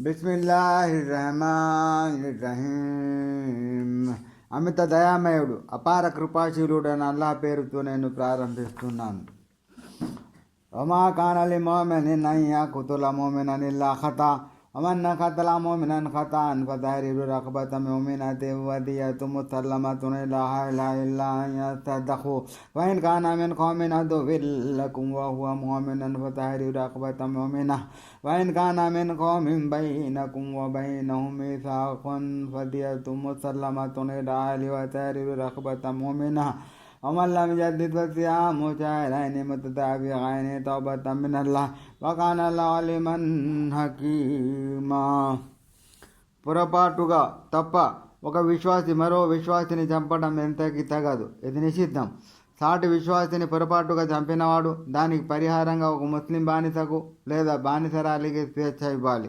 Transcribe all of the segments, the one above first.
బిస్మిల్లాహిర్రహమానిర్రహీం. అమిత దయామయుడు అపార కృపాశీలుడు అని అల్లాహ్ పేరుతో నేను ప్రారంభిస్తున్నాను. వమా కాన లిముమినిన్ అన్ యఖ్తుల ముమినన్ ఇల్లా ఖతా వమన్ ఖతల ముమినన్ ఖతాఅన్ ఫతహరీరు రఖబతిన్ ముమినతిన్ వదియతున్ ముసల్లమతున్ ఇలా ఇల్లా అన్ యస్తదఖు వఇన్ కాన మిన్ ఖౌమిన్ అదువ్విన్ లకుం వహువ ముమినున్ ఫతహరీరు రఖబతిన్ ముమినహ్ వఇన్ కాన మిన్ ఖౌమిన్ బైనకుం వబైనహుం మీసాఖున్ ఫదియతున్ ముసల్లమతున్ ఇలా వతహరీరు రఖబతిన్ ముమినహ్ ومن لم يجد فصيام شهرين متتابعين توبة من الله وكان الله عليما حكيما. పొరపాటుగా తప్ప ఒక విశ్వాసి మరో విశ్వాసిని చంపడం ఎంతకి తగదు, ఇది నిషిద్ధం. సాటి విశ్వాసిని పొరపాటుగా చంపినవాడు దానికి పరిహారంగా ఒక ముస్లిం బానిసకు లేదా బానిసరాలికి స్వేచ్ఛ ఇవ్వాలి.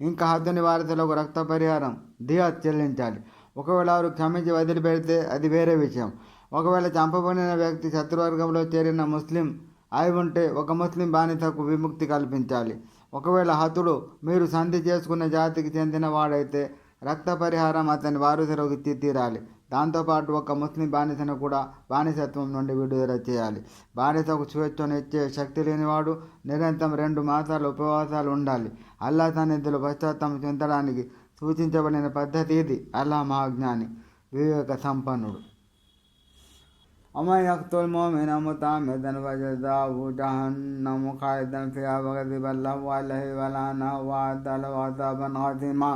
ఇంకా హద్దుని వారసులకు రక్త పరిహారం దియత్ చెల్లించాలి. ఒకవేళ వారు క్షమించి వదిలిపెడితే అది వేరే విషయం. ఒకవేళ చంపబడిన వ్యక్తి శత్రువర్గంలో చేరిన ముస్లిం అయి ఉంటే ఒక ముస్లిం బానిసకు విముక్తి కల్పించాలి. ఒకవేళ హతుడు మీరు సంధి చేసుకున్న జాతికి చెందిన వాడైతే రక్త పరిహారం అతని వారసులకు ఇచ్చి తీరాలి. దాంతోపాటు ఒక ముస్లిం బానిసను కూడా బానిసత్వం నుండి విడుదల చేయాలి. బానిసకు స్వేచ్ఛను ఇచ్చే శక్తి లేనివాడు నిరంతరం 2 మాసాలు ఉపవాసాలు ఉండాలి. అల్లాహ్ సన్నిధిలో పశ్చాత్తాపం చెందడానికి సూచించబడిన పద్ధతి ఇది. అల్లాహ్ మహాజ్ఞాని, వివేక సంపన్నుడు. ومن يقتل مؤمنا متعمدا فجزاؤه جهنم خالدا فيها وغضب الله عليه ولعنه وأعد له عذابا عظيما.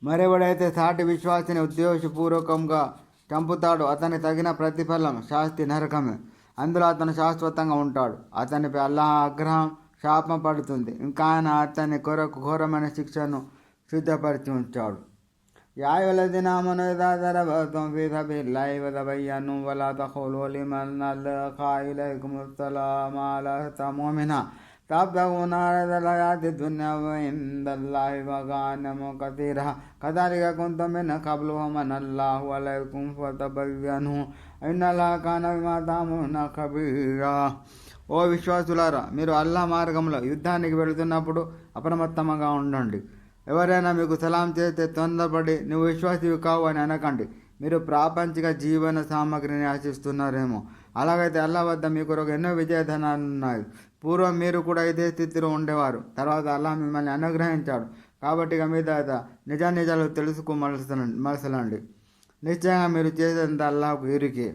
మరెవడైతే సాటి విశ్వాసిని ఉద్దేశపూర్వకంగా చంపుతాడో అతని తగిన ప్రతిఫలం శాస్తి నరకమే. అందులో అతను శాశ్వతంగా ఉంటాడు. అతనిపై అల్లాహ్ ఆగ్రహం శాపం పడుతుంది. ఇంకా ఆయన అతని కొరకు ఘోరమైన శిక్షను సిద్ధపరిచి ఉంచాడు. يا أيها الذين آمنوا إذا ضربتم في سبيل الله فتبينوا ولا تقولوا لمن ألقى إليكم السلام لست مؤمنا تبتغون عرض الحياة الدنيا وعند الله مغانم كثيرة كذلك كنتم من قبل ومن الله عليكم فتبينوا إن الله كان بما تعملون خبيرا. ఓ విశ్వాసులారా, మీరు అల్లాహ్ మార్గంలో యుద్ధానికి వెళుతున్నప్పుడు అప్రమత్తంగా ఉండండి. ఎవరైనా మీకు సలాం చేస్తే తొందరపడి నువ్వు విశ్వాసివి కావు అని అనకండి. మీరు ప్రాపంచిక జీవన సామగ్రిని ఆశిస్తున్నారేమో. అలాగైతే అల్లాహ్ వద్ద మీ కొరకు ఎన్నో విజయధనాలు ఉన్నాయి. పూర్వం మీరు కూడా ఇదే స్థితిలో ఉండేవారు. తర్వాత అల్లాహ్ మిమ్మల్ని అనుగ్రహించాడు. కాబట్టి ఇక మీద నిజాలు మలసలండి. నిశ్చయంగా మీరు చేసేంత అల్లాహ్కు ఇరికే.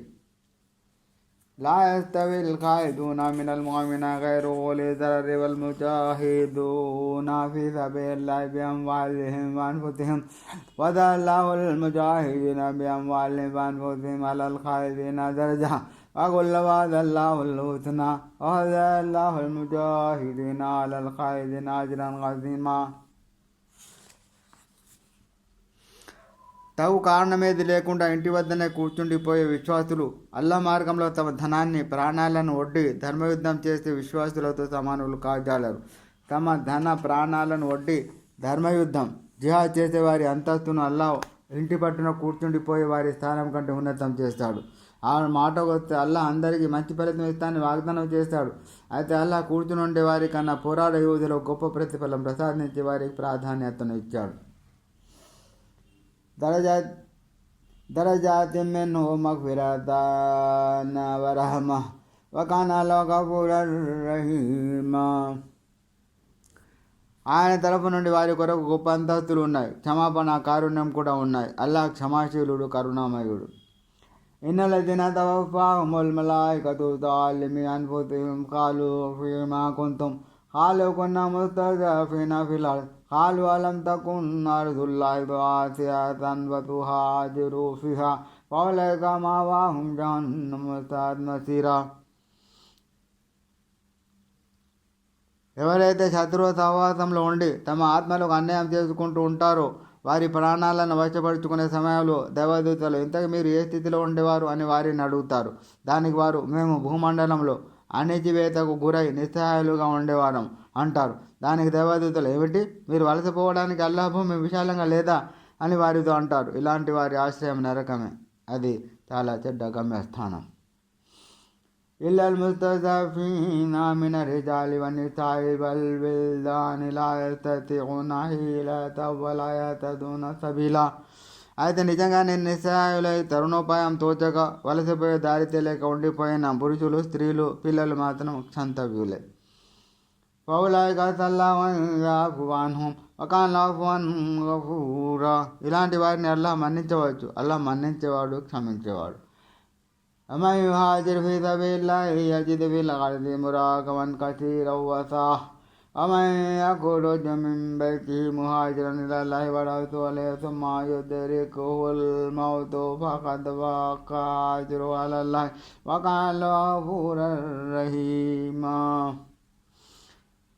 لا يستوي القاعدون من المؤمنين غير أولي الضرر والمجاهدون في سبيل الله بأموالهم وأنفسهم وضع الله المجاهدين بأموالهم وأنفسهم على القاعدين درجة وكل وعد الله الحسنى ووعد الله المجاهدين على القاعدين أجرا عظيما. తగు కారణమేది లేకుండా ఇంటి వద్దనే కూర్చుండిపోయే విశ్వాసులు అల్లాహ్ మార్గంలో తమ ధనాన్ని ప్రాణాలను ఒడ్డి ధర్మయుద్ధం చేసే విశ్వాసులతో సమానులు కాజాలరు. తమ ధన ప్రాణాలను ఒడ్డి ధర్మయుద్ధం జిహాద్ చేసే వారి అంతస్తును అల్లాహ్ ఇంటి పట్టున కూర్చుండిపోయే వారి స్థానం కంటే ఉన్నతం చేస్తాడు. ఆ మాటకు వస్తే అల్లాహ్ అందరికీ మంచి ఫలితం ఇస్తానని వాగ్దానం చేస్తాడు. అయితే అల్లాహ్ కూర్చుని ఉండే వారి కన్నా పోరాడే యోధులకు గొప్ప ప్రతిఫలం ప్రసాదించే వారికి ప్రాధాన్యతను ఇచ్చాడు. درجات منه مغفرة ورحمة وكان الله غفورا رحيما. ఆయన తరపు నుండి వారి కొరకు గొప్ప అంతస్తులు ఉన్నాయి. క్షమాపణ కారుణ్యం కూడా ఉన్నాయి. అల్లాహ్ క్షమాశీలుడు, కరుణామయుడు. ఇన్నల్లదీన తవఫాహుముల్ మలాయికతు ظالمي أنفسهم قالوا فيما كنتم قالوا كنا مستضعفين في الأرض قالوا ألم تكن أرض الله واسعة فتهاجروا فيها فأولئك مأواهم جهنم وساءت مصيرا. ఎవరైతే శత్రువు సహవాసంలో ఉండి తమ ఆత్మలకు అన్యాయం చేసుకుంటూ ఉంటారో వారి ప్రాణాలను వశపరుచుకునే సమయంలో దైవదూతలు ఇంతకు మీరు ఏ స్థితిలో ఉండేవారు అని వారిని అడుగుతారు. దానికి వారు మేము భూమండలంలో అణిచివేతకు గురై నిస్సహాయులుగా ఉండేవారం అంటారు. దానికి దేవదూతలు ఏమిటి, మీరు వలసపోవడానికి అల్లాహ్ భూమి విశాలంగా లేదా అని వారితో అంటారు. ఇలాంటి వారి ఆశ్రయం నరకమే, అది చాలా చెడ్డ గమ్యస్థానం. إلا المستضعفين من الرجال والنساء والولدان لا يستطيعون حيلة ولا يهتدون سبيلا. అయితే నిజంగానే నిస్సహాయులై తరుణోపాయం తోచక వలసపోయే దారి తెలియక ఉండిపోయిన పురుషులు, స్త్రీలు, పిల్లలు మాత్రం క్షంతవ్యులే. ఫౌలాయిక సల్లమన్ యాఫువాన్హుం వకాన అఫ్వన్ గఫూరా. ఇలాంటి వారిని అల్లాహ్ మన్నించవచ్చు. అల్లాహ్ మన్నించేవాడు, క్షమించేవాడు. ومن يهاجر في سبيل الله يجد في الأرض مراغما كثيرا وسعة ومن يخرج من بيته مهاجرا إلى الله ورسوله ثم يدركه الموت فقد وقع أجره على الله وكان الله غفورا رحيما.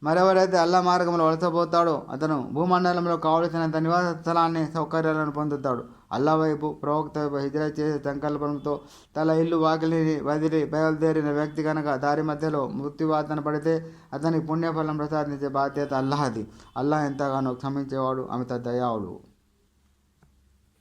మరెవరైతే అల్లా మార్గంలో వలసపోతాడో అతను భూమండలంలో కావలసినంత నివాస స్థలాన్ని, సౌకర్యాలను పొందుతాడు. అల్లా వైపు, ప్రవక్త వైపు హిజ్రత్ చేసే సంకల్పంతో తన ఇల్లు వాకిలిని వదిలి బయలుదేరిన వ్యక్తి కనుక దారి మధ్యలో మృత్యువాతన పడితే అతనికి పుణ్యఫలం ప్రసాదించే బాధ్యత అల్లాహది. అల్లాహ్ ఎంతగానో క్షమించేవాడు, అమిత దయాళువు.